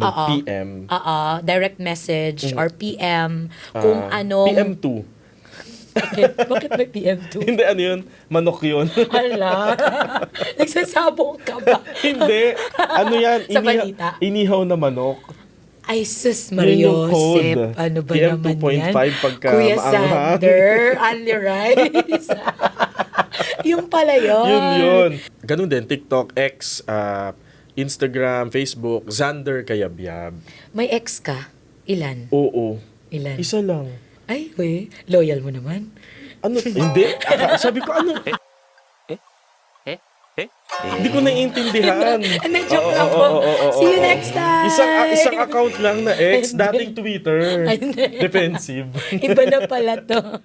Oo. PM. Oo, direct message or PM kung anong... PM2. Bakit may PM2? Hindi, ano yun? Manok yun. Hala, nagsasabong ka ba? Hindi. Ano yan? Sa balita? Inihaw na manok. Ay, sus, Yun yung Mariosep. code. Ano ba PM naman 2.5 yan? pagka Kuya maanghang. Sander, Ali Rice. Yung pala yun. Yun. Ganun din, TikTok, X, Instagram, Facebook, Xander Kayabyab. May ex ka? Ilan? Oo. Ilan? Isa lang. Ay, we, loyal mo naman. Ano? Hindi. Sabi ko, ano? Hindi ko naiintindihan. Joke lang po. See you next time. Isang account lang na X, dating Twitter. Ay, hindi. Defensive. Iba na pala to.